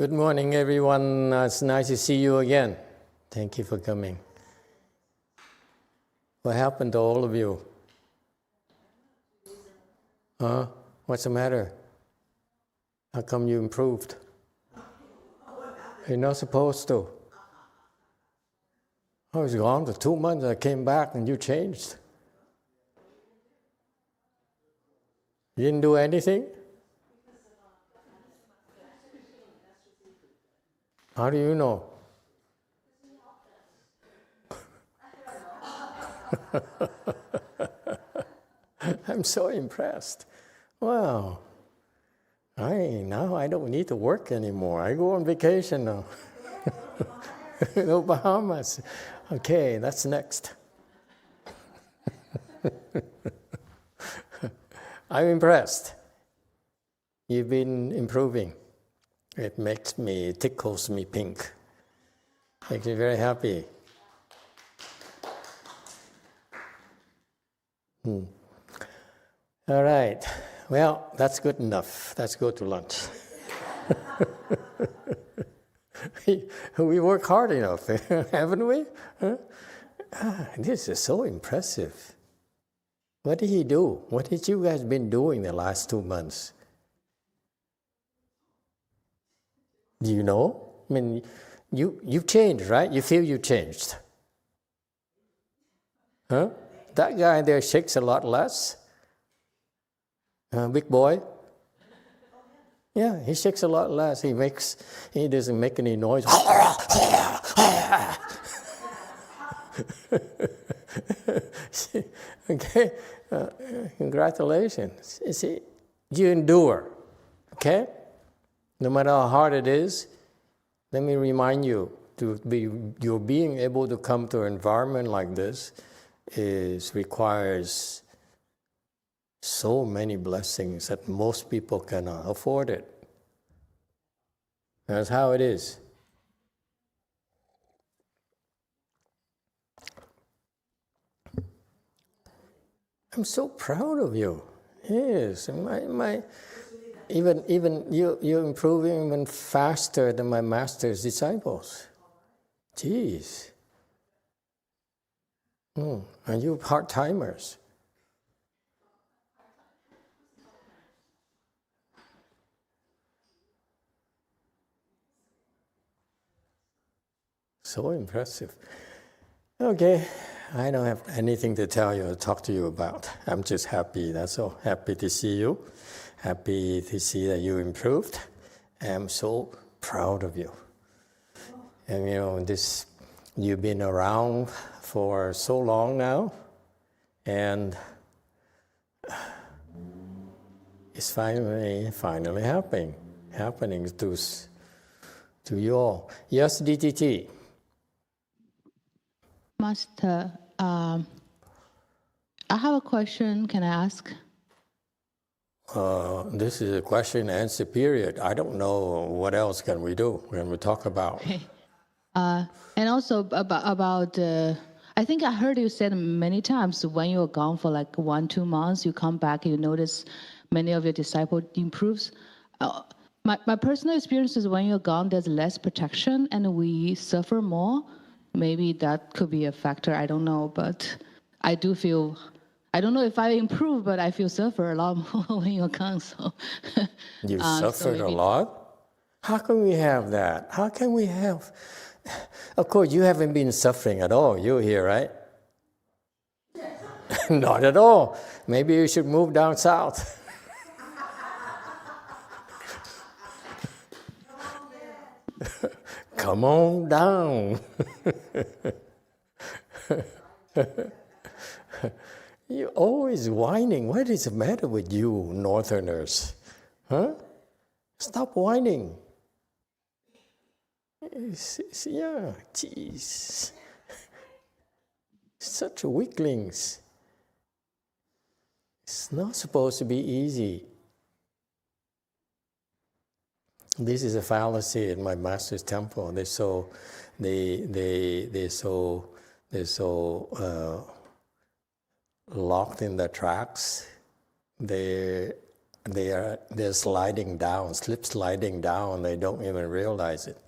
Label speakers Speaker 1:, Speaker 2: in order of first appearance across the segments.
Speaker 1: Good morning, everyone. It's nice to see you again. Thank you for coming. What happened to all of you? Huh? What's the matter? How come you improved? You're not supposed to. I was gone for 2 months. I came back and you changed. You didn't do anything? How do you know? I'm so impressed. Wow. Now I don't need to work anymore. I go on vacation now. Go Bahamas. Okay, that's next. I'm impressed. You've been improving. It tickles me pink. Makes me very happy. All right. Well, that's good enough. Let's go to lunch. We work hard enough, haven't we? Huh? This is so impressive. What did he do? What did you guys been doing the last 2 months? Do you know? I mean, you've changed, right? You feel you changed. Huh? That guy there shakes a lot less. Big boy. Yeah, he shakes a lot less. He doesn't make any noise. Okay, congratulations. You see, you endure, okay? No matter how hard it is, let me remind you, your being able to come to an environment like this requires so many blessings that most people cannot afford it. That's how it is. I'm so proud of you. Yes, even you're improving even faster than my master's disciples. Jeez. And you part-timers. So impressive. Okay, I don't have anything to tell you or talk to you about. I'm just happy, that's all. Happy to see you. Happy to see that you improved. I'm so proud of you. And you've been around for so long now, and it's finally happening to you all. Yes, DTT.
Speaker 2: Master, I have a question. Can I ask?
Speaker 1: This is a question and answer period. I don't know what else can we do when we talk about.
Speaker 2: Okay. And also about I think I heard you said many times when you're gone for like 1-2 months, you come back and you notice many of your disciples improves. My personal experience is when you're gone, there's less protection and we suffer more. Maybe that could be a factor, I don't know, but I do feel, I don't know if I improve, but I feel suffer a lot more when you're gone, so.
Speaker 1: You suffered a lot? How can we have that? How can we have, of course you haven't been suffering at all, you're here, right? Not at all. Maybe you should move down south. Come on down. You're always whining. What is the matter with you, Northerners? Huh? Stop whining. Yeah, jeez. Such weaklings. It's not supposed to be easy. This is a fallacy in my master's temple. They're so locked in their tracks. They they're sliding down, sliding down, they don't even realize it.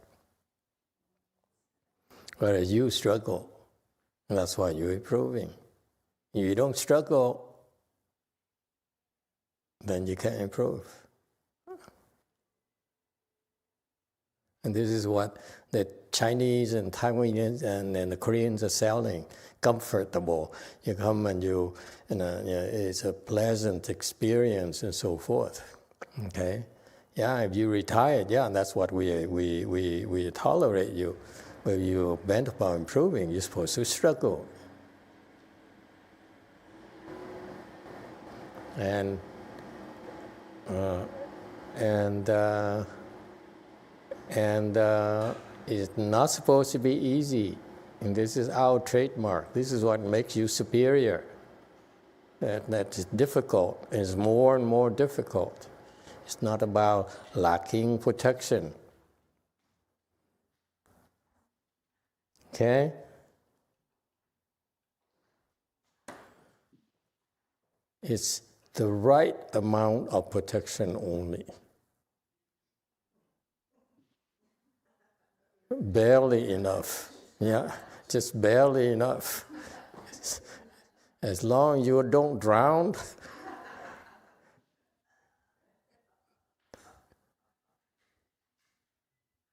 Speaker 1: Whereas you struggle, that's why you're improving. If you don't struggle, then you can't improve. And this is what the Chinese and Taiwanese and the Koreans are selling. Comfortable. You come and it's a pleasant experience and so forth. Okay? Yeah, if you retired, yeah, that's what we tolerate you. But you're bent upon improving, you're supposed to struggle. And it's not supposed to be easy. And this is our trademark. This is what makes you superior. That's difficult. It's more and more difficult. It's not about lacking protection. Okay? It's the right amount of protection only. Barely enough. Yeah, just barely enough. As long as you don't drown,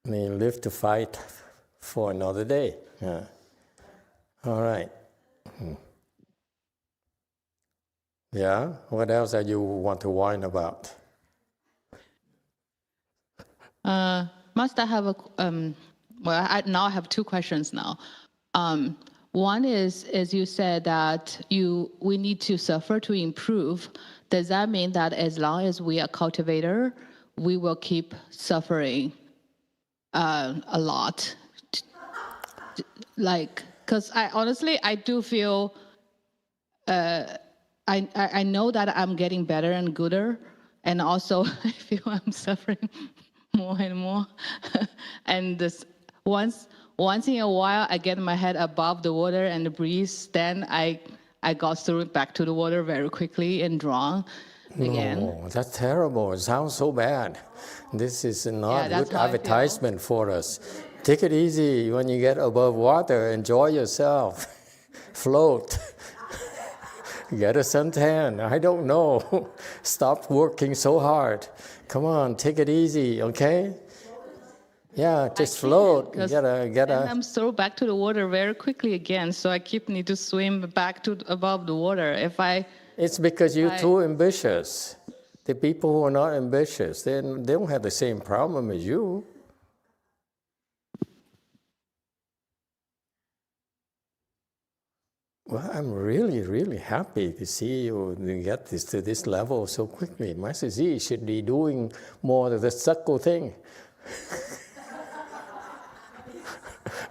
Speaker 1: you live to fight for another day. Yeah. All right. Yeah? What else do you want to whine about?
Speaker 2: Must I have a... now I have two questions now. One is, as you said, that we need to suffer to improve. Does that mean that as long as we are cultivator, we will keep suffering a lot? Like, because I do feel, I know that I'm getting better and gooder, and also I feel I'm suffering more and more. And this once in a while, I get my head above the water and breathe. Then I got through back to the water very quickly and drown again.
Speaker 1: No, that's terrible. It sounds so bad. This is not good advertisement for us. Take it easy. When you get above water, enjoy yourself. Float. Get a suntan. I don't know. Stop working so hard. Come on, take it easy, okay? Yeah, just float.
Speaker 2: And I'm thrown back to the water very quickly again, so I need to swim back to above the water.
Speaker 1: It's because you're too ambitious. The people who are not ambitious, they don't have the same problem as you. Well, I'm really, really happy to see you get to this level so quickly. Master Z should be doing more of the subtle thing.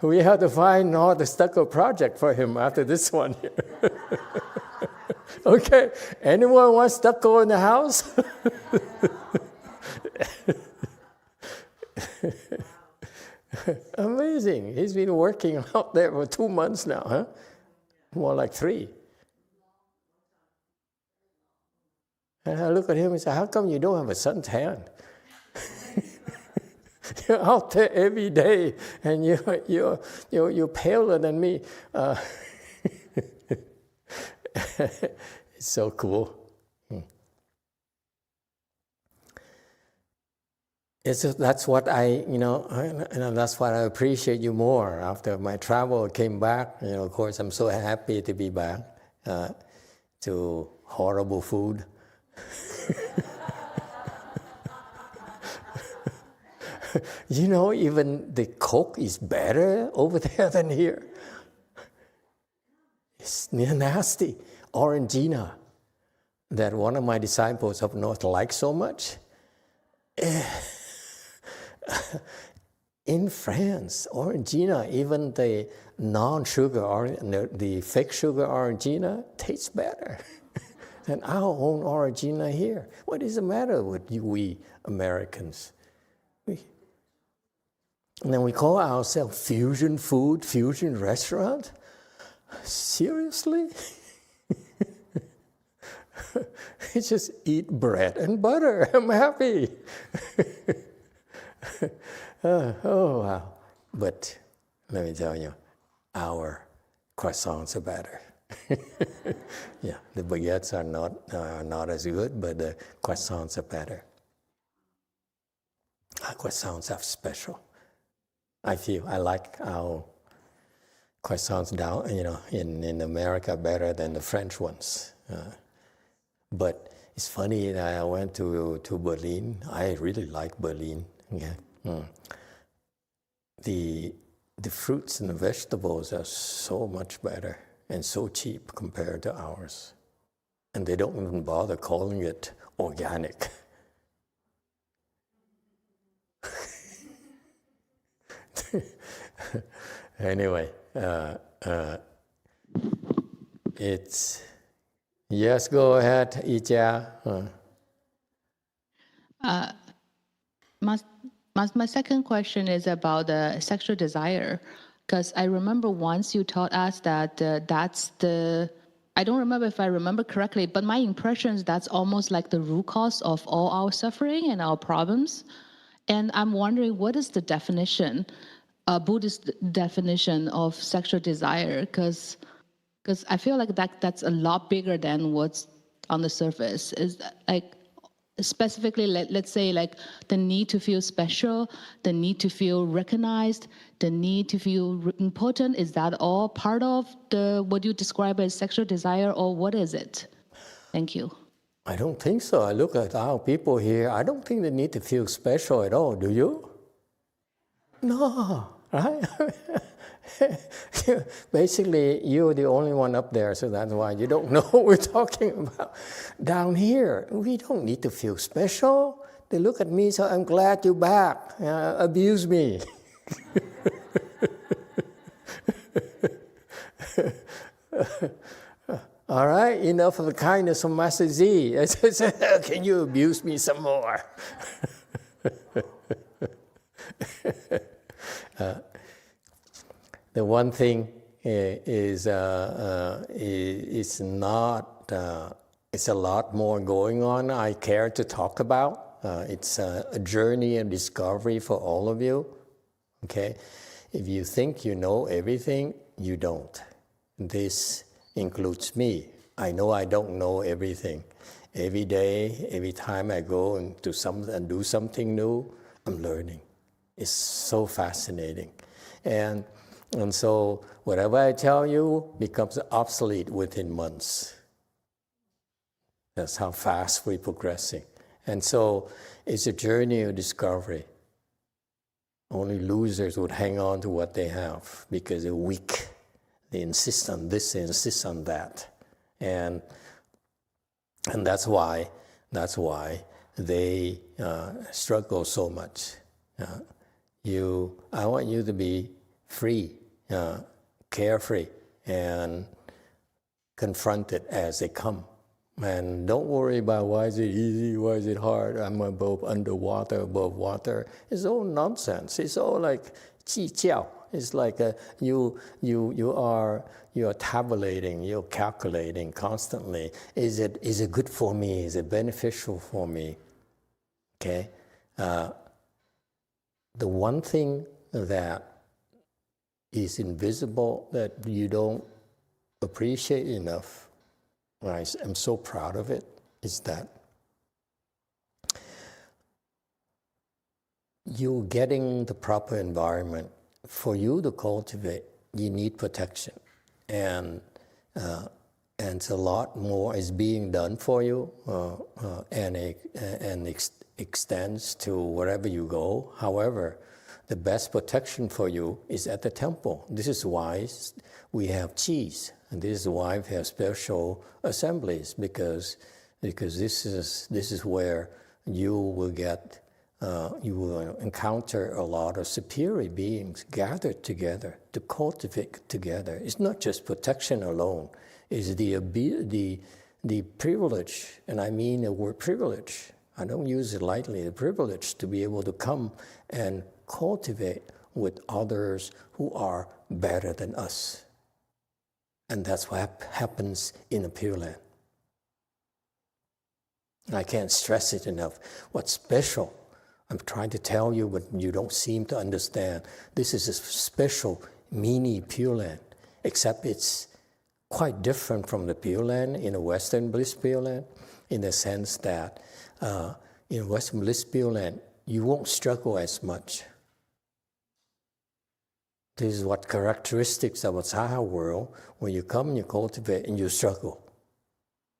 Speaker 1: We have to find all the stucco project for him after this one. Okay, anyone want stucco in the house? Amazing. He's been working out there for 2 months now, huh? More like 3. And I look at him and say, how come you don't have a suntan? You're out there every day, and you're paler than me. It's so cool. That's what that's what I appreciate you more. After my travel, I came back. Of course, I'm so happy to be back to horrible food. Even the Coke is better over there than here. It's nasty. Orangina, that one of my disciples up north likes so much. In France, Orangina, even the non-sugar, the fake sugar Orangina tastes better than our own Orangina here. What is the matter with we Americans? And then we call ourselves fusion food, fusion restaurant? Seriously? I just eat bread and butter. I'm happy. Oh, wow. But let me tell you, our croissants are better. Yeah, the baguettes are not as good, but the croissants are better. Our croissants are special. I like our croissants down, in America better than the French ones. But it's funny that I went to Berlin. I really like Berlin. Yeah. The fruits and the vegetables are so much better and so cheap compared to ours. And they don't even bother calling it organic. Anyway, it's... Yes, go ahead, Ijia.
Speaker 2: My second question is about the sexual desire, because I remember once you taught us that that's the, I don't remember if I remember correctly, but my impression is that's almost like the root cause of all our suffering and our problems. And I'm wondering, what is the definition, Buddhist definition of sexual desire? Because I feel like that's a lot bigger than what's on the surface. Is like, specifically, let's say, like the need to feel special, the need to feel recognized, the need to feel important. Is that all part of what you describe as sexual desire, or what is it? Thank you.
Speaker 1: I don't think so. I look at our people here. I don't think they need to feel special at all. Do you? No, right? Basically, you're the only one up there, so that's why you don't know what we're talking about. Down here, we don't need to feel special. They look at me, so I'm glad you're back. Abuse me. All right, enough of the kindness of Master Z. I said, can you abuse me some more? The one thing is it's not, it's a lot more going on I care to talk about. It's a journey and discovery for all of you, okay? If you think you know everything, you don't. This includes me. I know I don't know everything. Every day, every time I go and do something new, I'm learning. It's so fascinating. And so whatever I tell you becomes obsolete within months. That's how fast we're progressing. And so it's a journey of discovery. Only losers would hang on to what they have because they're weak. They insist on this, they insist on that. And that's why they struggle so much. I want you to be free, carefree, and confront it as they come. And don't worry about why is it easy, why is it hard, I'm above water. It's all nonsense. It's all like 计较. It's like you are tabulating, you're calculating constantly. Is it good for me? Is it beneficial for me? Okay. The one thing that is invisible that you don't appreciate enough, I'm so proud of it, is that you're getting the proper environment. For you to cultivate, you need protection. And a lot more is being done for you and extends to wherever you go. However, the best protection for you is at the temple. This is why we have cheese, and this is why we have special assemblies, because this is where you will encounter a lot of superior beings gathered together to cultivate together. It's not just protection alone. It's the privilege, and I mean the word privilege. I don't use it lightly. The privilege to be able to come and cultivate with others who are better than us. And that's what happens in the Pureland. I can't stress it enough. What's special, I'm trying to tell you, but you don't seem to understand. This is a special mini Pureland, except it's quite different from the Pureland in a Western Bliss Pureland, in the sense that in Western Bliss Pureland, you won't struggle as much. This is what characteristics of a Saha world. When you come, you cultivate, and you struggle.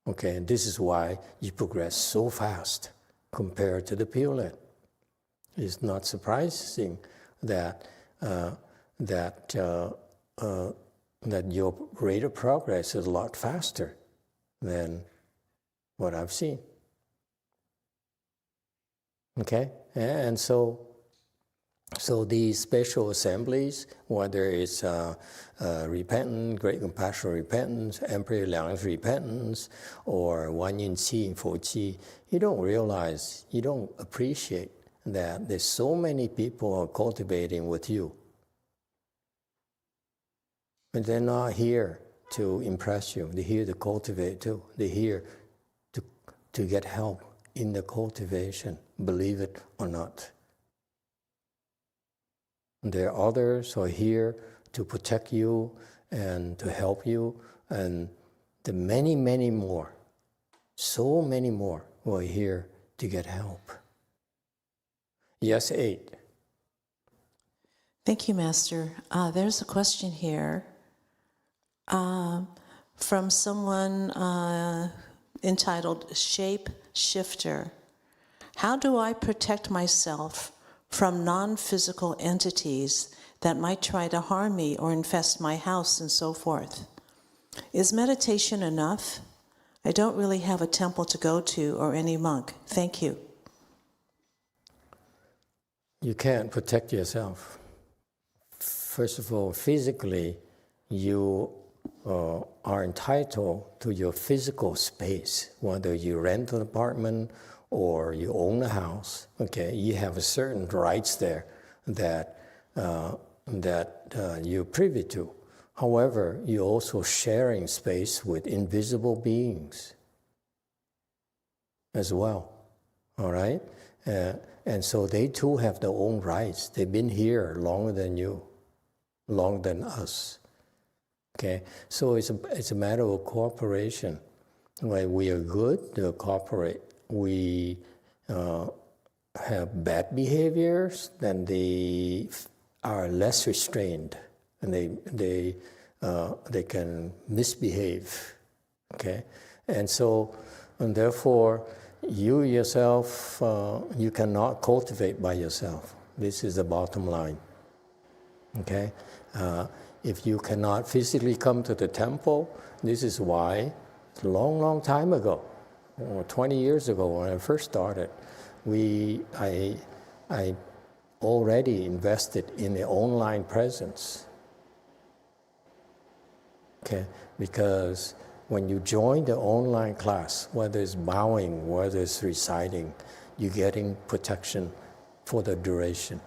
Speaker 1: Okay, and this is why you progress so fast compared to the Pureland. It's not surprising that your rate of progress is a lot faster than what I've seen. Okay, and so these special assemblies, whether it's repentance, great compassion repentance, Emperor Liang's repentance, or Wan Yin Qi and Fo Qi, you don't realize, you don't appreciate that there's so many people cultivating with you. But they're not here to impress you. They're here to cultivate too. They're here to get help in the cultivation, believe it or not. There are others who are here to protect you and to help you, and the many, many more, so many more who are here to get help. Yes, 8.
Speaker 3: Thank you, Master. There's a question here from someone entitled Shape Shifter. How do I protect myself from non-physical entities that might try to harm me or infest my house and so forth? Is meditation enough? I don't really have a temple to go to or any monk. Thank you.
Speaker 1: You can't protect yourself. First of all, physically, you are entitled to your physical space, whether you rent an apartment or you own a house. Okay, you have certain rights there that you're privy to. However, you're also sharing space with invisible beings as well. All right, and so they too have their own rights. They've been here longer than you, longer than us. Okay, so it's a matter of cooperation. When we are good, to cooperate. We have bad behaviors, then they are less restrained, and they can misbehave. Okay, and therefore, you yourself you cannot cultivate by yourself. This is the bottom line. Okay, if you cannot physically come to the temple, this is why a long, long time ago, 20 years ago when I first started, I already invested in the online presence. Okay, because when you join the online class, whether it's bowing, whether it's reciting, you're getting protection for the duration.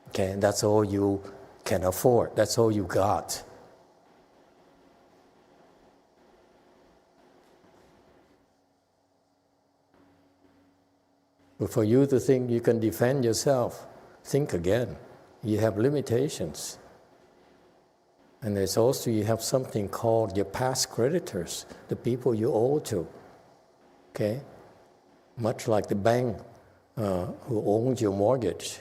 Speaker 1: Okay, and that's all you can afford. That's all you got. But for you to think you can defend yourself, think again. You have limitations. And there's also, you have something called your past creditors, the people you owe to. Okay? Much like the bank who owns your mortgage.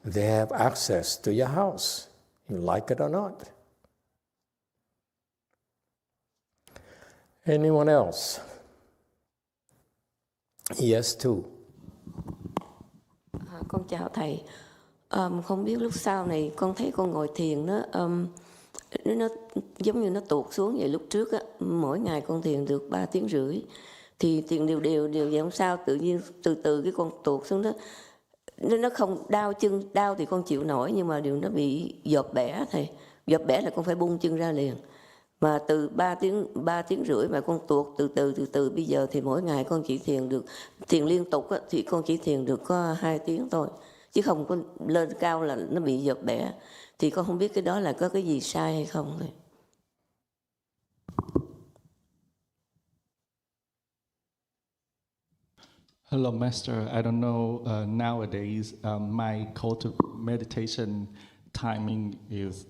Speaker 1: They have access to your house, you like it or not. Anyone else? Yes, too.
Speaker 4: Con chào thầy. Không biết lúc sau này con thấy con ngồi thiền nó giống như nó tuột xuống vậy. Lúc trước á, mỗi ngày con thiền được 3 tiếng rưỡi, thì thiền đều vậy. Không sao, tự nhiên từ cái con tuột xuống đó, nó không đau chân, đau thì con chịu nổi, nhưng mà điều nó bị dột bẻ thầy. Dột bẻ là con phải bung chân ra liền. Mà từ 3 tiếng rưỡi mà con tuột từ từ bây giờ thì mỗi ngày con chỉ thiền liên tục á, thì con chỉ thiền được có 2 tiếng thôi, chứ không có lên cao là nó bị dột bẻ. Thì con không biết cái đó là có cái gì sai hay không thôi.
Speaker 5: Hello, Master. I don't know, nowadays my meditation timing is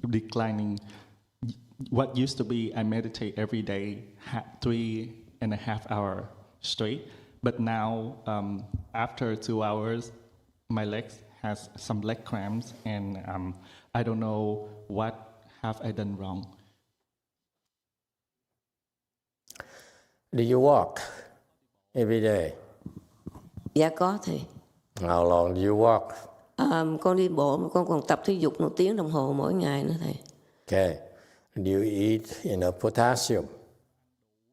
Speaker 5: declining. What used to be I meditate every day, 3.5 hours straight. But now, after 2 hours, my legs has some leg cramps, and I don't know what have I done wrong.
Speaker 1: Do you walk every day?
Speaker 4: Dạ có thầy.
Speaker 1: How long do you walk?
Speaker 4: Con đi bộ mà con còn tập thể dục 1 tiếng đồng hồ mỗi ngày nữa thầy.
Speaker 1: Okay. Do you eat enough potassium?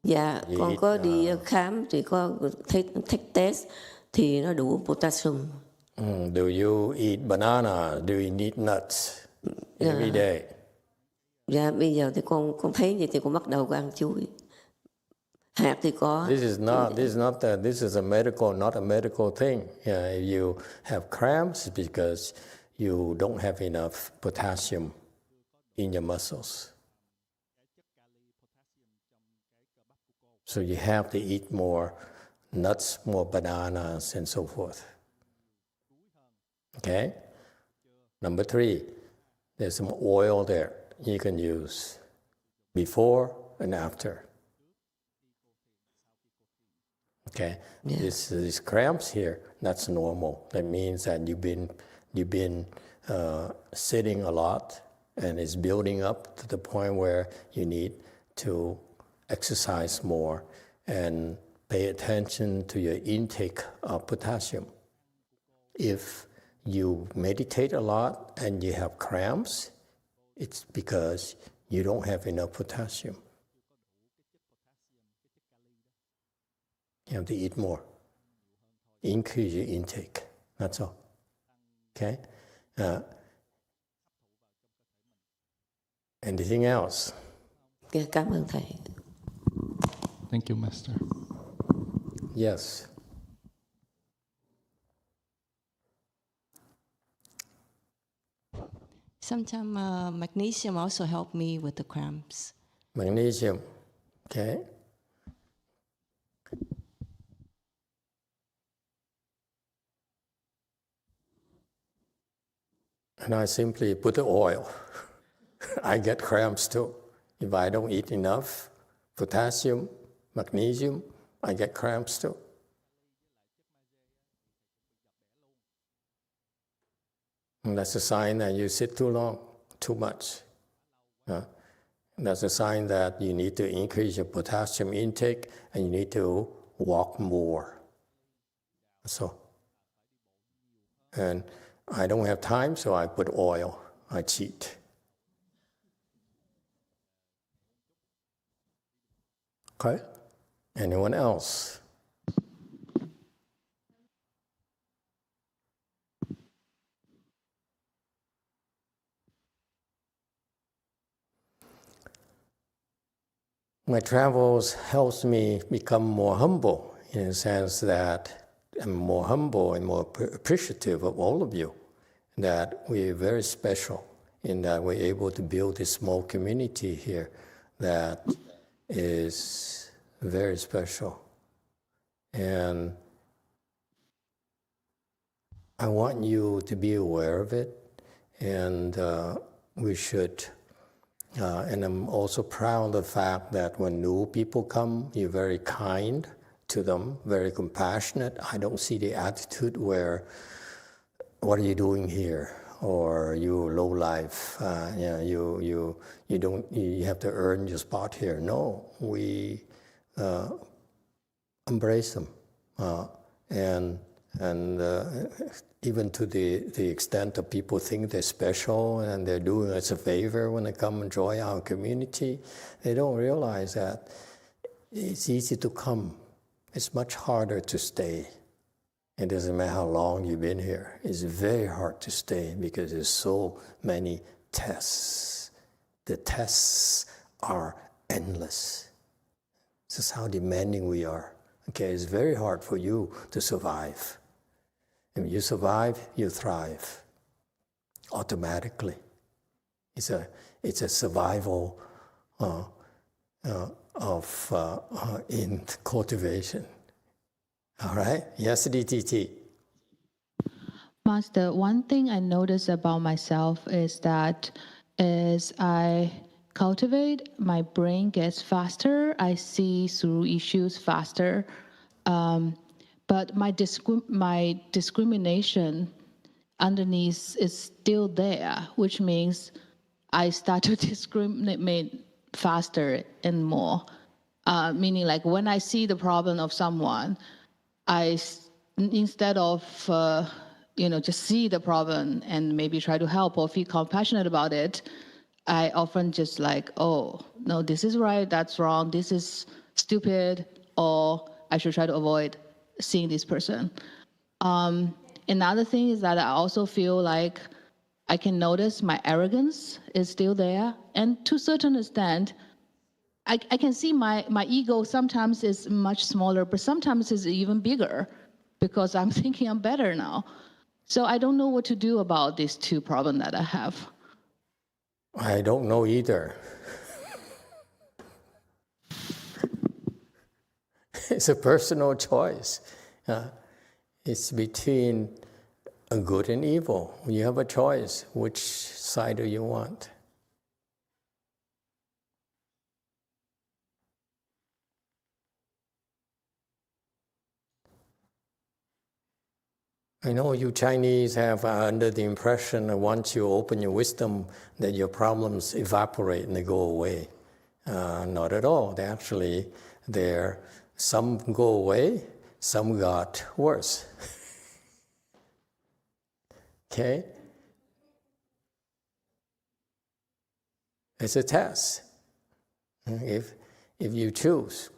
Speaker 4: Dạ,
Speaker 1: You
Speaker 4: con
Speaker 1: eat,
Speaker 4: có đi khám thì có take test thì nó đủ potassium.
Speaker 1: Do you eat banana? Do you eat nuts every day?
Speaker 4: Dạ, bây giờ thì con thấy vậy thì con bắt đầu con ăn chuối. Hạt thì có.
Speaker 1: This is not a medical thing. If you have cramps, it's because you don't have enough potassium in your muscles. So you have to eat more nuts, more bananas, and so forth. Okay? Number 3, there's some oil there you can use before and after. Okay,
Speaker 4: Yeah.
Speaker 1: These cramps here, that's normal. That means that you've been sitting a lot, and it's building up to the point where you need to exercise more and pay attention to your intake of potassium. If you meditate a lot and you have cramps, it's because you don't have enough potassium. You have to eat more. Increase your intake. That's all. Okay? Anything else?
Speaker 4: Dạ, cảm ơn thầy.
Speaker 5: Thank you, Master.
Speaker 1: Yes.
Speaker 6: Sometimes magnesium also help me with the cramps.
Speaker 1: Magnesium. Okay? And I simply put the oil. I get cramps too. If I don't eat enough potassium, magnesium, I get cramps too. And that's a sign that you sit too long, too much. That's a sign that you need to increase your potassium intake and you need to walk more. So, and I don't have time, so I put oil. I cheat. Okay? Anyone else? My travels helps me become more humble in the sense that I'm more humble and more appreciative of all of you, that we're very special in that we're able to build this small community here that is very special. And I want you to be aware of it, and we should, and I'm also proud of the fact that when new people come, you're very kind to them, very compassionate. I don't see the attitude where, what are you doing here? Or you low life, you have to earn your spot here. No, we embrace them, and even to the extent that people think they're special and they're doing us a favor when they come and join our community, they don't realize that it's easy to come. It's much harder to stay. It doesn't matter how long you've been here. It's very hard to stay because there's so many tests. The tests are endless. This is how demanding we are. Okay, it's very hard for you to survive. If you survive, you thrive automatically. It's a survival in cultivation. All right? Yes, DTT.
Speaker 2: Master, one thing I notice about myself is that as I cultivate, my brain gets faster. I see through issues faster. But my discrimination underneath is still there, which means I start to discriminate faster and more. Meaning like when I see the problem of someone, instead of just see the problem and maybe try to help or feel compassionate about it, I often just like, oh, no, this is right, that's wrong, this is stupid, or I should try to avoid seeing this person. Another thing is that I also feel like I can notice my arrogance is still there. And to a certain extent, I can see my ego sometimes is much smaller, but sometimes it's even bigger because I'm thinking I'm better now. So I don't know what to do about these two problems that I have.
Speaker 1: I don't know either. It's a personal choice. It's between a good and evil. You have a choice. Which side do you want? I know you Chinese have under the impression that once you open your wisdom, that your problems evaporate and they go away. Not at all. Some go away, some got worse. Okay? It's a test. If you choose,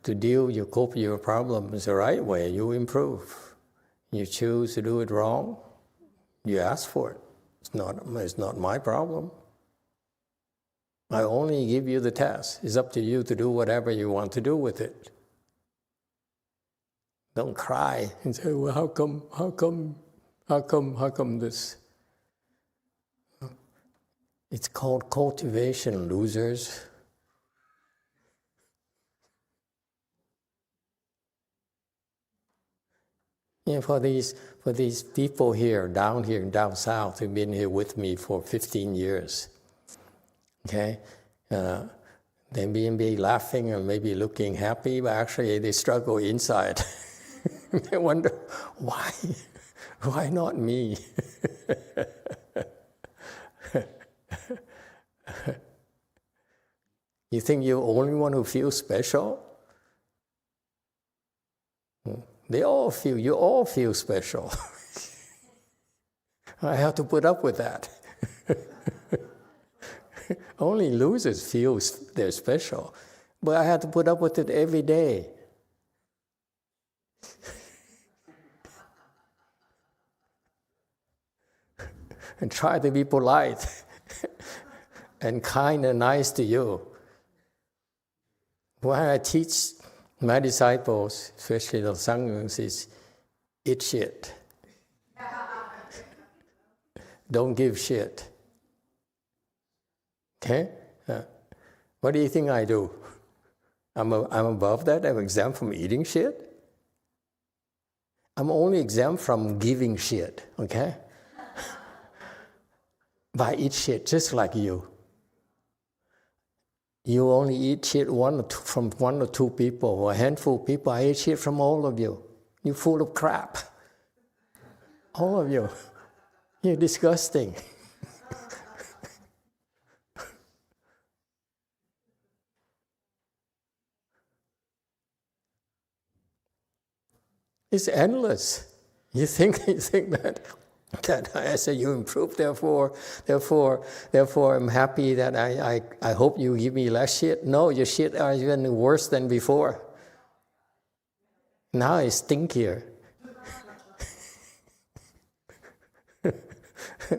Speaker 1: to cope with your problems the right way, you improve. You choose to do it wrong, you ask for it. It's not my problem. I only give you the task. It's up to you to do whatever you want to do with it. Don't cry and say, well, how come this? It's called cultivation, losers. For these people down south, who've been here with me for 15 years, okay? They may be laughing or maybe looking happy, but actually they struggle inside. They wonder, why not me? You think you're the only one who feels special? You all feel special. I have to put up with that. Only losers feel they're special. But I have to put up with it every day. And try to be polite and kind and nice to you. When I teach my disciples, especially the Sanghas, is eat shit. Don't give shit. Okay? What do you think I do? I'm above that? I'm exempt from eating shit? I'm only exempt from giving shit, okay? But I eat shit just like you. You only eat shit from one or two people, or a handful of people. I eat shit from all of you. You're full of crap. All of you. You're disgusting. It's endless. You think that I say you improve, therefore I'm happy that I hope you give me less shit. No, your shit are even worse than before. Now it's stinkier.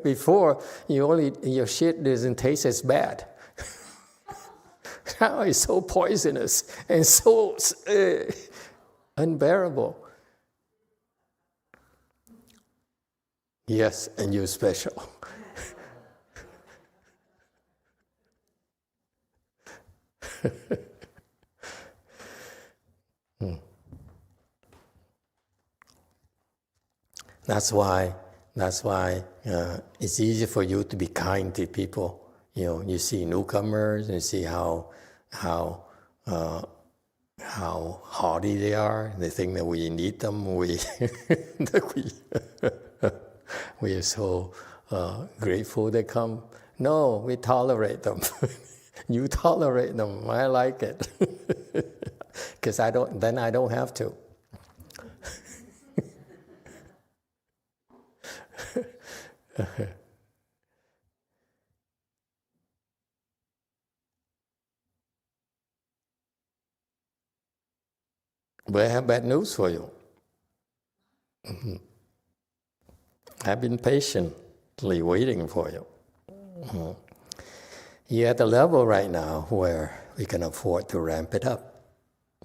Speaker 1: Before, your shit doesn't taste as bad. Now it's so poisonous and so unbearable. Yes, and you're special. That's why it's easy for you to be kind to people. You see newcomers and you see how haughty they are. They think that we need them. We are so grateful they come. No, we tolerate them. You tolerate them. I like it. Because I don't have to. But I have bad news for you. I've been patiently waiting for you. You're at the level right now where we can afford to ramp it up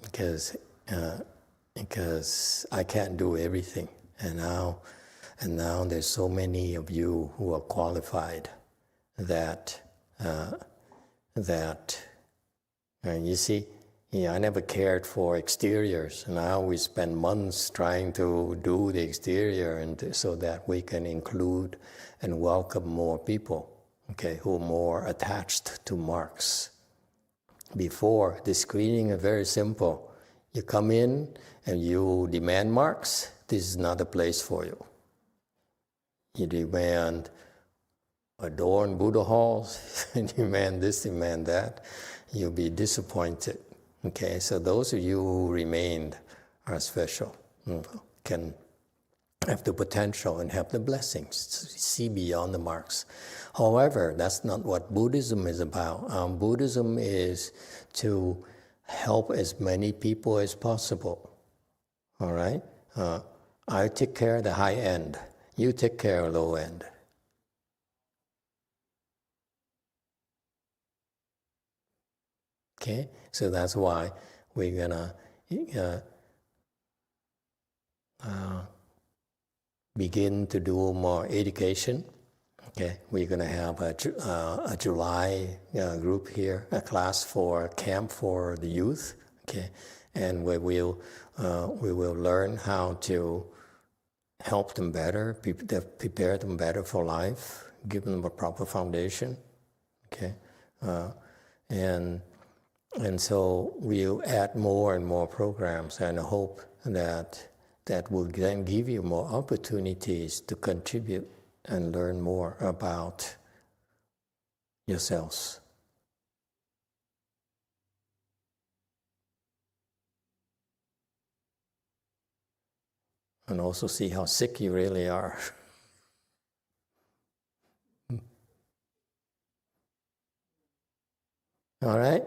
Speaker 1: because I can't do everything. And now there's so many of you who are qualified that you see, I never cared for exteriors. Now we spend months trying to do the exterior and so that we can include and welcome more people, okay, who are more attached to marks. Before, the screening is very simple. You come in and you demand marks, this is not a place for you. You demand adorn Buddha halls, and demand this, demand that, you'll be disappointed. Okay, so those of you who remained are special, can have the potential and have the blessings, see beyond the marks. However, that's not what Buddhism is about. Buddhism is to help as many people as possible. All right? I take care of the high end. You take care of low end. Okay? So that's why we're gonna begin to do more education. Okay, we're gonna have a July group here, a class for camp for the youth. Okay, and we will learn how to help them better, prepare them better for life, give them a proper foundation. Okay, and so we'll add more and more programs, and I hope that will then give you more opportunities to contribute and learn more about yourselves. And also see how sick you really are. All right?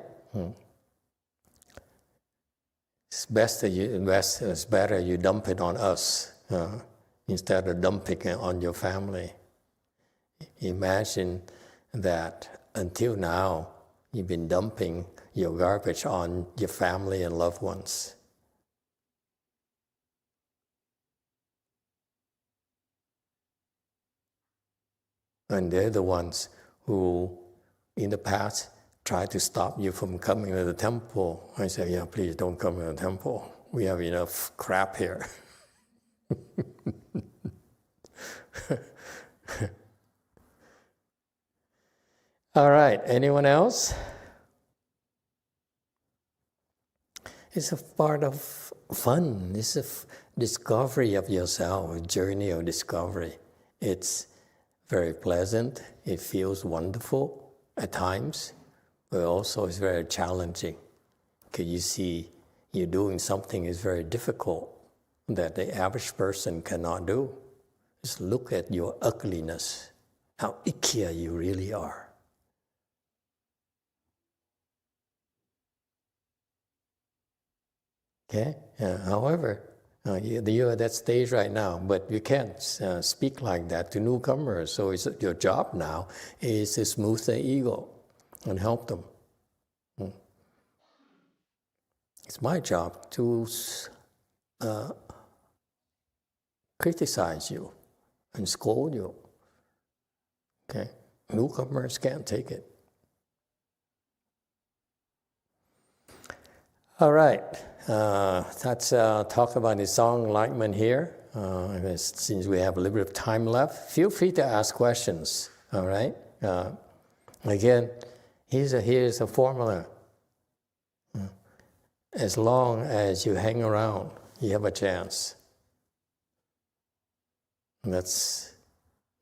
Speaker 1: It's better you dump it on us instead of dumping it on your family. Imagine that until now you've been dumping your garbage on your family and loved ones. And they're the ones who, in the past, tried to stop you from coming to the temple. I say, yeah, please don't come to the temple. We have enough crap here. All right, anyone else? It's a part of fun. It's a discovery of yourself, a journey of discovery. It's very pleasant. It feels wonderful at times, but also it's very challenging. Because you see, you're doing something is very difficult that the average person cannot do. Just look at your ugliness, how icky you really are. Okay? However, you're at that stage right now, but you can't speak like that to newcomers. So your job now is to smooth their ego and help them. It's my job to criticize you and scold you. Okay? Newcomers can't take it. All right. Let's talk about the song enlightenment here. Since we have a little bit of time left, feel free to ask questions, all right? Again, here's a formula. As long as you hang around, you have a chance. That's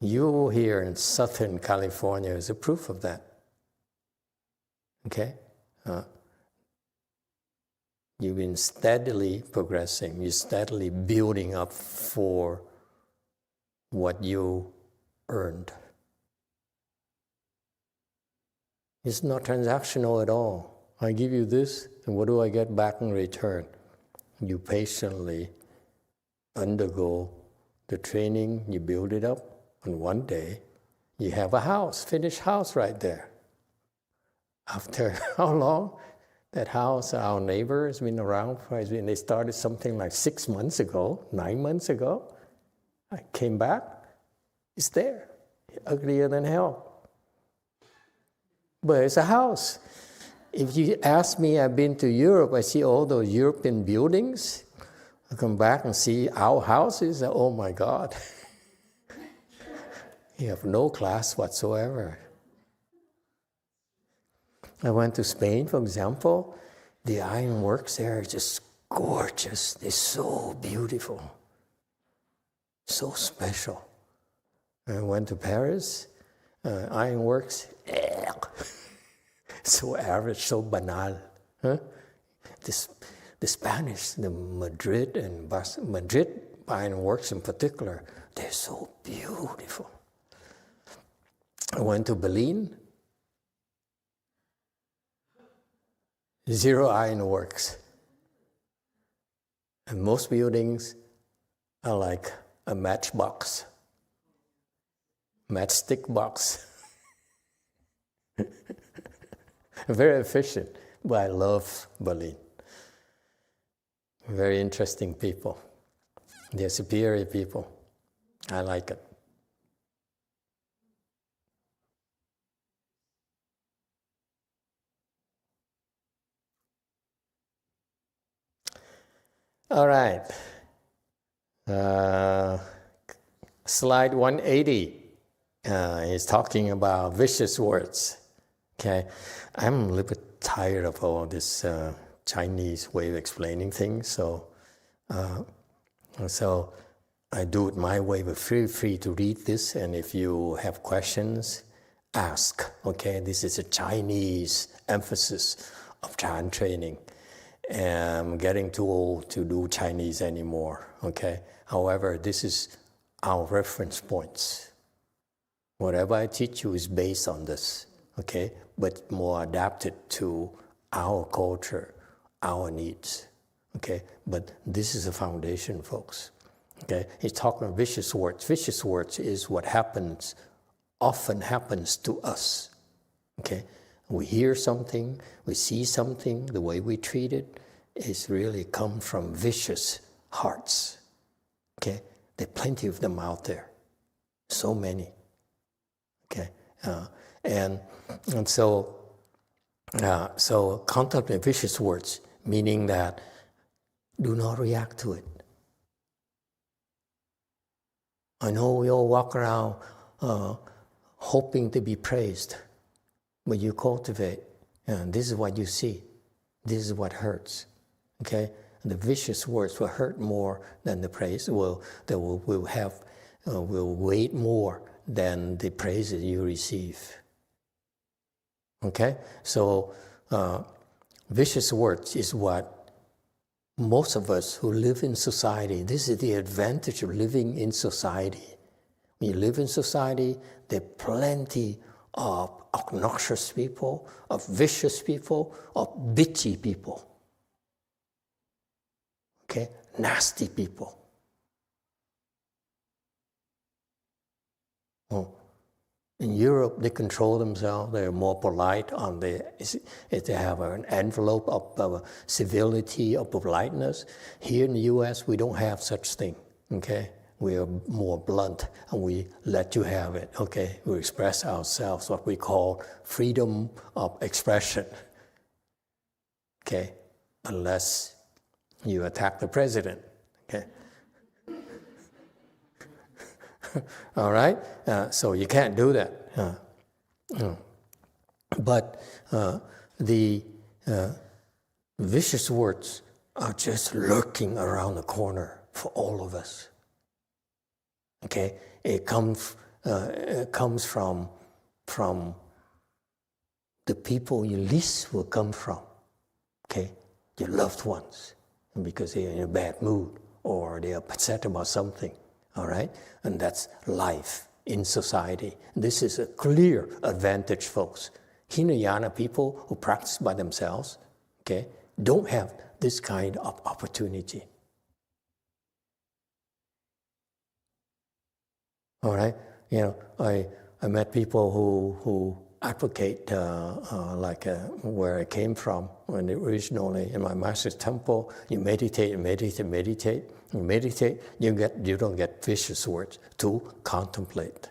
Speaker 1: you here in Southern California is a proof of that. Okay? You've been steadily progressing. You're steadily building up for what you earned. It's not transactional at all. I give you this, and what do I get back in return? You patiently undergo the training, you build it up, and one day you have a house, finished house right there. After how long? That house, our neighbor has been around for, they started something like 6 months ago, 9 months ago. I came back, it's there, uglier than hell. But it's a house. If you ask me, I've been to Europe, I see all those European buildings. I come back and see our houses, oh my God. You have no class whatsoever. I went to Spain, for example. The ironworks there are just gorgeous. They're so beautiful, so special. I went to Paris, ironworks, so average, so banal. Huh? The Spanish, the Madrid and Madrid ironworks in particular, they're so beautiful. I went to Berlin. 0 ironworks. And most buildings are like a matchbox, matchstick box. Very efficient, but I love Berlin. Very interesting people. They're superior people. I like it. All right. Slide 180 is talking about vicious words. Okay, I'm a little bit tired of all this Chinese way of explaining things, so I do it my way, but feel free to read this, and if you have questions, ask. Okay, this is a Chinese emphasis of Chan training. And I'm getting too old to do Chinese anymore, okay? However, this is our reference points. Whatever I teach you is based on this, okay? But more adapted to our culture, our needs, okay? But this is the foundation, folks, okay? He's talking about vicious words. Vicious words is what often happens to us, okay? We hear something, we see something, the way we treat it is really come from vicious hearts. Okay, there are plenty of them out there, so many. Okay, and so contemplate vicious words, meaning that do not react to it. I know we all walk around hoping to be praised. But you cultivate, and this is what you see. This is what hurts, okay? And the vicious words will hurt more than the praise. Will weight more than the praise that you receive. Okay? So vicious words is what most of us who live in society, this is the advantage of living in society. When you live in society, there are plenty of obnoxious people, of vicious people, of bitchy people. Okay? Nasty people. In Europe, they control themselves. They're more polite. They have an envelope of civility, of politeness. Here in the U.S., we don't have such thing. Okay? We are more blunt, and we let you have it, okay? We express ourselves, what we call freedom of expression, okay? Unless you attack the president, okay? All right? So you can't do that. But the vicious words are just lurking around the corner for all of us. Okay? It comes from the people you least will come from. Okay? Your loved ones. Because they're in a bad mood or they're upset about something. All right? And that's life in society. This is a clear advantage, folks. Hinayana people who practice by themselves, okay, don't have this kind of opportunity. All right? You know, I met people who advocate where I came from when originally in my master's temple, you meditate, you don't get vicious words to contemplate.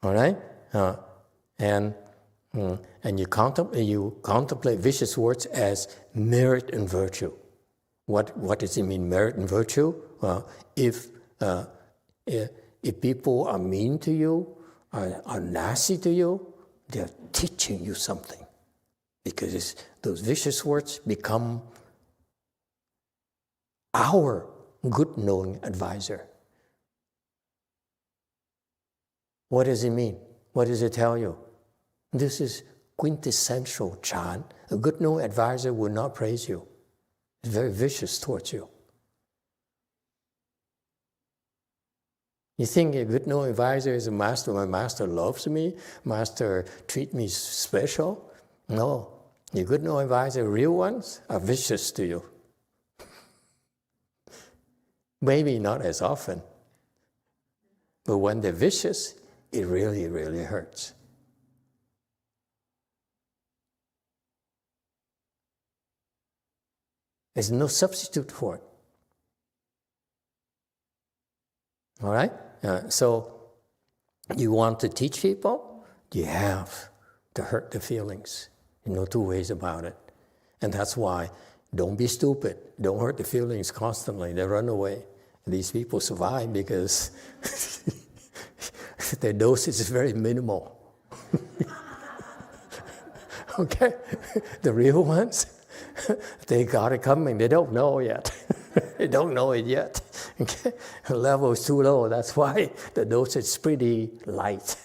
Speaker 1: All right? And you contemplate vicious words as merit and virtue. What does it mean, merit and virtue? Well, if people are mean to you, are nasty to you, they're teaching you something. Because those vicious words become our good knowing advisor. What does it mean? What does it tell you? This is quintessential Chan. A good knowing advisor will not praise you. It's very vicious towards you. You think a good knowing advisor is a master, my master loves me, master treats me special? No. The good knowing advisor, real ones, are vicious to you. Maybe not as often. But when they're vicious, it really, really hurts. There's no substitute for it. All right? So you want to teach people, you have to hurt the feelings. No two ways about it. And that's why don't be stupid. Don't hurt the feelings constantly. They run away. These people survive because their dosage is very minimal. Okay? The real ones, they got it coming. They don't know yet. They don't know it yet. Okay? The level is too low. That's why the dosage is pretty light.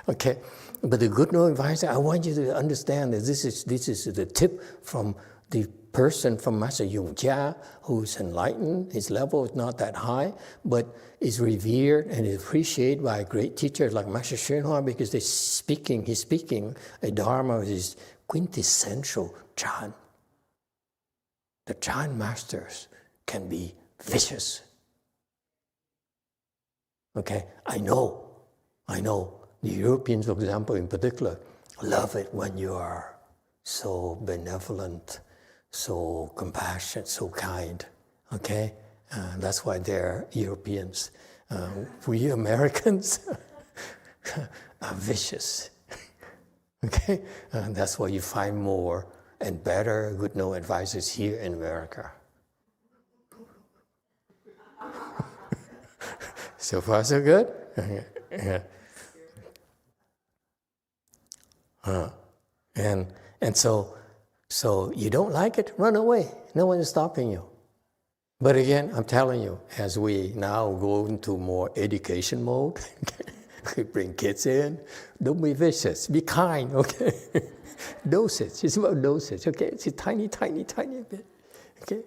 Speaker 1: Okay? But the good knowing advisor, I want you to understand that this is the tip from the person from Master YongHua who's enlightened. His level is not that high, but is revered and is appreciated by great teachers like Master XinHua because he's speaking a Dharma which is quintessential Chan. The Chan masters can be vicious. Okay, I know. The Europeans, for example, in particular, love it when you are so benevolent, so compassionate, so kind. Okay? That's why they're Europeans. We Americans are vicious. Okay? That's why you find more and better good knowing advisors here in America. So far, so good? Yeah. And so you don't like it, run away. No one is stopping you. But again, I'm telling you, as we now go into more education mode, we bring kids in, don't be vicious, be kind, okay? Dosage, it's about dosage, okay? It's a tiny bit, okay?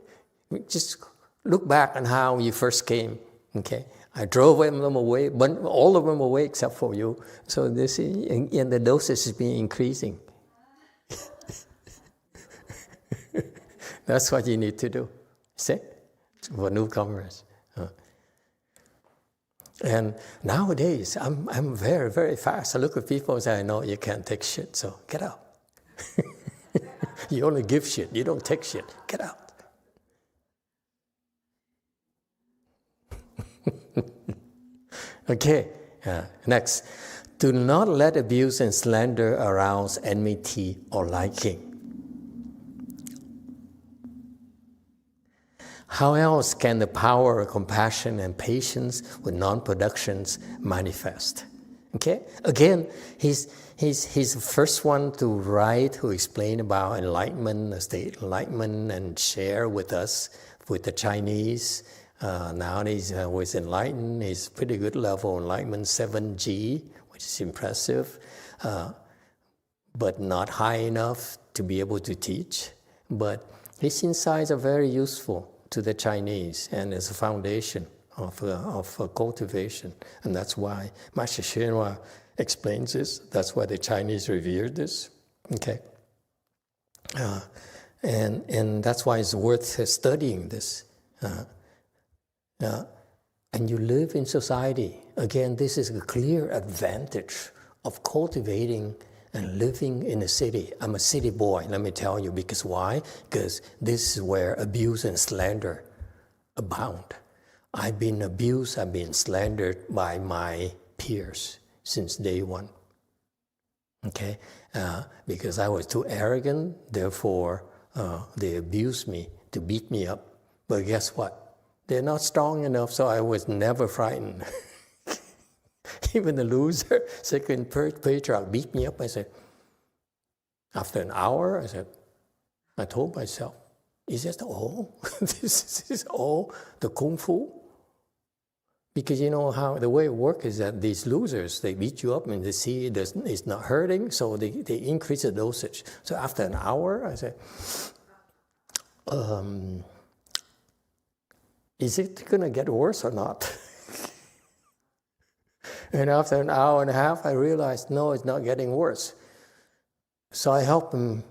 Speaker 1: Just look back on how you first came, okay? I drove them away, but all of them away except for you. So this, and the dosage is being increasing. That's what you need to do. See? For newcomers. And nowadays, I'm very, very fast. I look at people and say, I know you can't take shit, so get out. You only give shit, you don't take shit. Get out. Okay, next. Do not let abuse and slander arouse enmity or liking. How else can the power of compassion and patience with non-productions manifest? Okay? Again, he's the first one to write, who explain about enlightenment, the state enlightenment, and share with us, with the Chinese. Now he's always enlightened. He's pretty good level enlightenment, 7G, which is impressive, but not high enough to be able to teach. But his insights are very useful to the Chinese, and as a foundation of cultivation. And that's why Master YongHua explains this. That's why the Chinese revere this. Okay, and that's why it's worth studying this. And you live in society. Again, this is a clear advantage of cultivating and living in a city. I'm a city boy, let me tell you, because why? Because this is where abuse and slander abound. I've been abused, I've been slandered by my peers since day one. Okay? Because I was too arrogant, therefore they abused me to beat me up. But guess what? They're not strong enough, so I was never frightened. Even the loser, second patriarch, beat me up. I said, after an hour, I told myself, is that all? This is all the kung fu? Because you know how the way it works is that these losers, they beat you up and they see it's not hurting, so they increase the dosage. So after an hour, I said, is it going to get worse or not? And after an hour and a half, I realized, no, it's not getting worse. So I helped him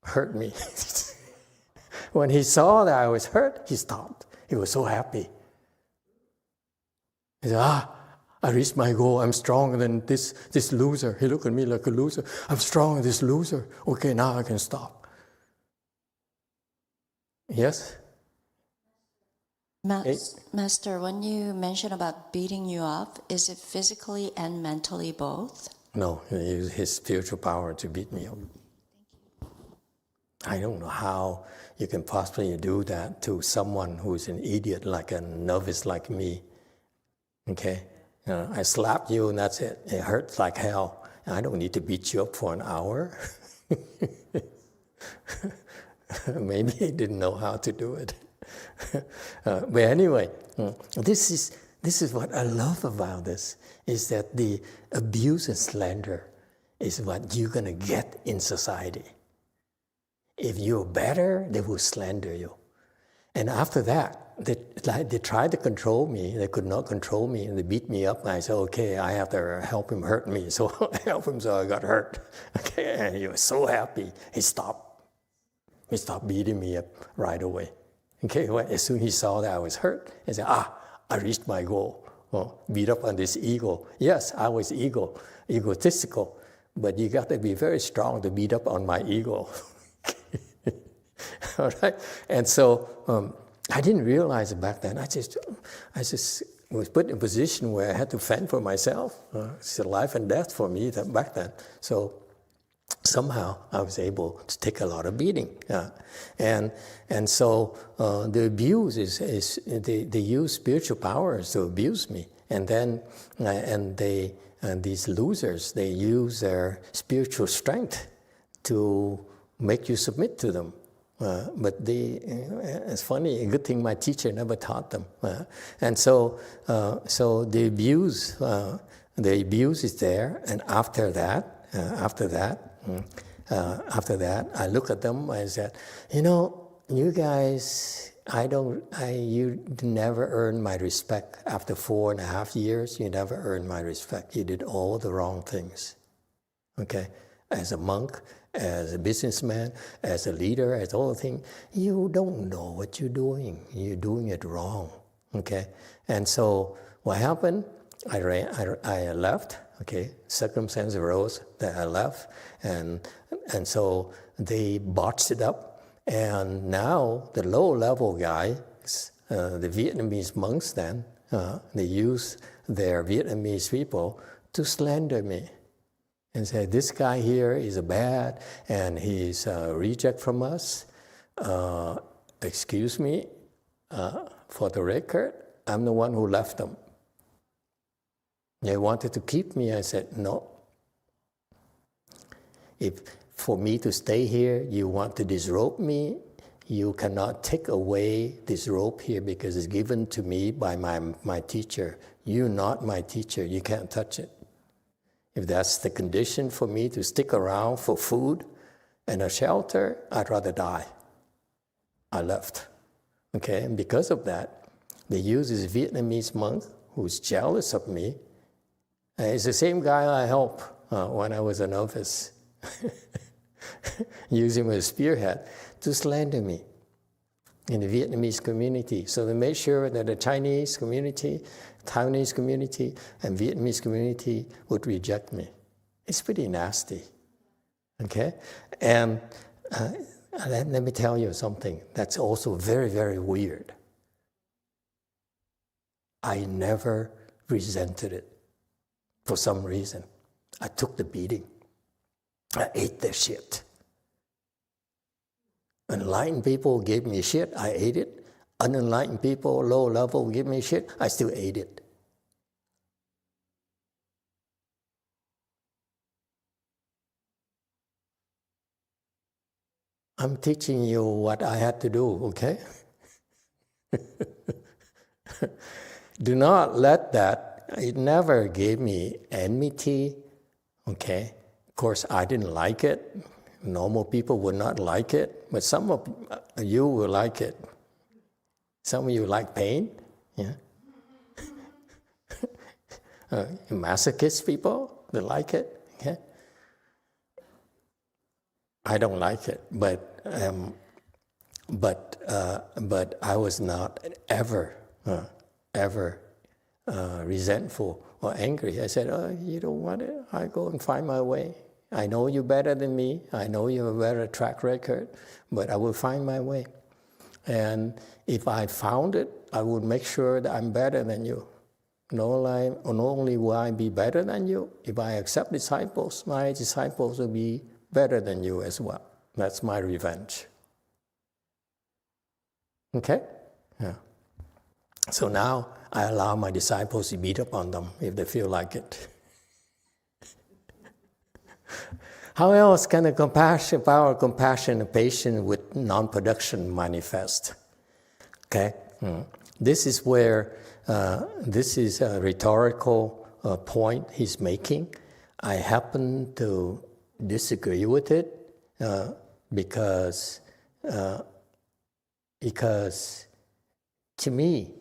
Speaker 1: hurt me. When he saw that I was hurt, he stopped. He was so happy. He said, I reached my goal. I'm stronger than this loser. He looked at me like a loser. I'm stronger than this loser. Okay, now I can stop. Yes?
Speaker 7: Master, when you mention about beating you up, is it physically and mentally both?
Speaker 1: No, he used his spiritual power to beat me up. I don't know how you can possibly do that to someone who's an idiot, like a novice like me. Okay? I slap you and that's it. It hurts like hell. I don't need to beat you up for an hour. Maybe he didn't know how to do it. But anyway, this is what I love about this, is that the abuse and slander is what you're going to get in society. If you're better, they will slander you. And after that, they tried to control me. They could not control me, and they beat me up. And I said, okay, I have to help him hurt me. So I helped him, so I got hurt. Okay, and he was so happy. He stopped. He stopped beating me up right away. Okay, well, as soon as he saw that I was hurt, he said, I reached my goal. Well, beat up on this ego. Yes, I was egotistical, but you got to be very strong to beat up on my ego. All right? And so I didn't realize it back then. I just was put in a position where I had to fend for myself. It's life and death for me back then. So somehow I was able to take a lot of beating. And so the abuse is they use spiritual powers to abuse me. And then these losers, they use their spiritual strength to make you submit to them. But it's funny, a good thing my teacher never taught them. And so the abuse is there, and after that, I look at them. I said, you guys, you never earned my respect. After 4.5 years, you never earned my respect. You did all the wrong things. Okay, as a monk, as a businessman, as a leader, as all the things, you don't know what you're doing. You're doing it wrong. Okay, and so what happened? I left. Okay, circumstance arose that I left, and so they botched it up, and now the low-level guys, the Vietnamese monks, then they use their Vietnamese people to slander me, and say this guy here is bad, and he's a reject from us. Excuse me, for the record, I'm the one who left them. They wanted to keep me. I said, no. If for me to stay here, you want to disrobe me, you cannot take away this robe here because it's given to me by my teacher. You're not my teacher. You can't touch it. If that's the condition for me to stick around for food and a shelter, I'd rather die. I left. Okay, and because of that, they use this Vietnamese monk who's jealous of me. It's the same guy I helped when I was a novice. Use him as a spearhead to slander me in the Vietnamese community. So they made sure that the Chinese community, Taiwanese community, and Vietnamese community would reject me. It's pretty nasty. Okay? And let me tell you something that's also very, very weird. I never resented it for some reason. I took the beating. I ate their shit. Enlightened people gave me shit, I ate it. Unenlightened people, low level, give me shit, I still ate it. I'm teaching you what I had to do, okay? Do not let that, it never gave me enmity, okay? Of course, I didn't like it. Normal people would not like it, but some of you will like it. Some of you like pain, yeah? Masochist people, they like it, okay? I don't like it, but I was not ever resentful or angry. I said, oh, you don't want it? I go and find my way. I know you better than me. I know you have a better track record, but I will find my way. And if I found it, I would make sure that I'm better than you. Not only will I be better than you, if I accept disciples, my disciples will be better than you as well. That's my revenge. Okay? Yeah. So now I allow my disciples to beat up on them if they feel like it. How else can the power of compassion and patience with non-production manifest? Okay? This is where, this is a rhetorical point he's making. I happen to disagree with it because to me,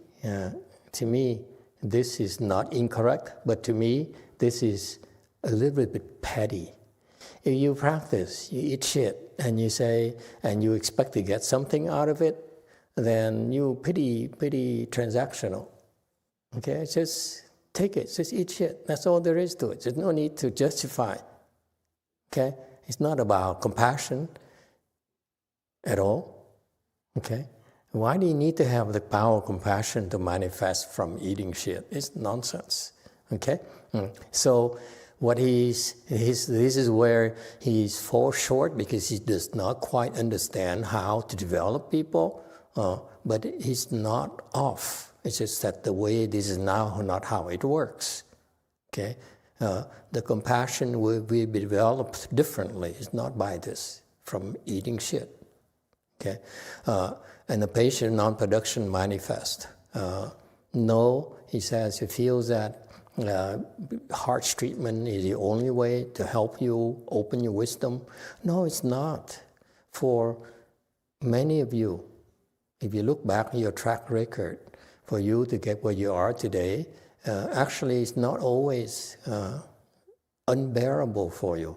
Speaker 1: this is not incorrect, but to me, this is a little bit petty. If you practice, you eat shit, and you say, and you expect to get something out of it, then you're pretty transactional. Okay, just take it, just eat shit. That's all there is to it. There's no need to justify. Okay, it's not about compassion at all. Okay, why do you need to have the power of compassion to manifest from eating shit? It's nonsense. Okay, so what this is where he's falls short because he does not quite understand how to develop people, but he's not off. It's just that the way this is now not how it works. Okay, the compassion will be developed differently. It's not by this, from eating shit. Okay, and the patient non-production manifest. No, he says, he feels that heart treatment is the only way to help you open your wisdom. No, it's not. For many of you, if you look back at your track record, for you to get where you are today, actually it's not always unbearable for you.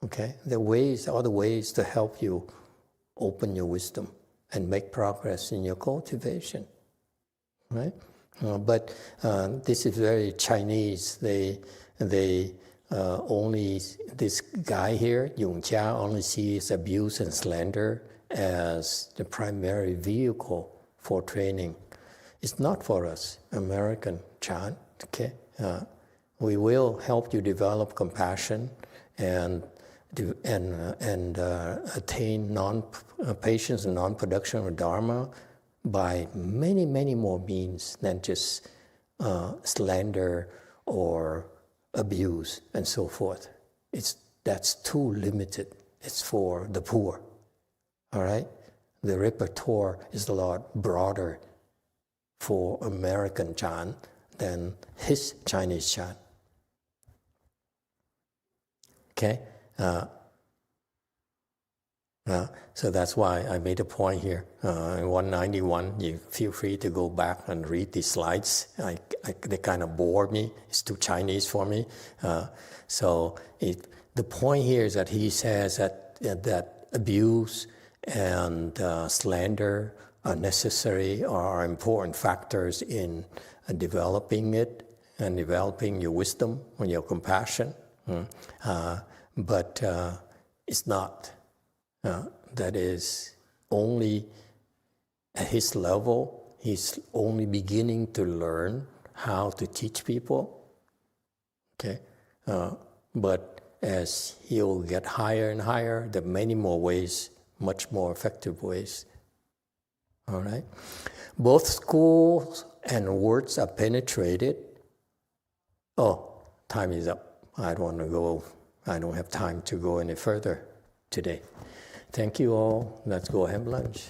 Speaker 1: Okay? There are other ways to help you open your wisdom and make progress in your cultivation. Right? But this is very Chinese. They only, this guy here, YongHua, only sees abuse and slander as the primary vehicle for training. It's not for us, American Chan. Okay, we will help you develop compassion and attain patience and non-production of Dharma by many, many more means than just slander or abuse and so forth. That's too limited. It's for the poor. All right? The repertoire is a lot broader for American Chan than his Chinese Chan. Okay? So that's why I made a point here. In 191, you feel free to go back and read these slides. They kind of bore me. It's too Chinese for me. The point here is that he says that abuse and slander are necessary, are important factors in developing it and developing your wisdom and your compassion. But it's not. That is only at his level, he's only beginning to learn how to teach people. Okay? But as he'll get higher and higher, there are many more ways, much more effective ways. All right? Both schools and words are penetrated. Oh, time is up. I don't have time to go any further today. Thank you all. Let's go have lunch.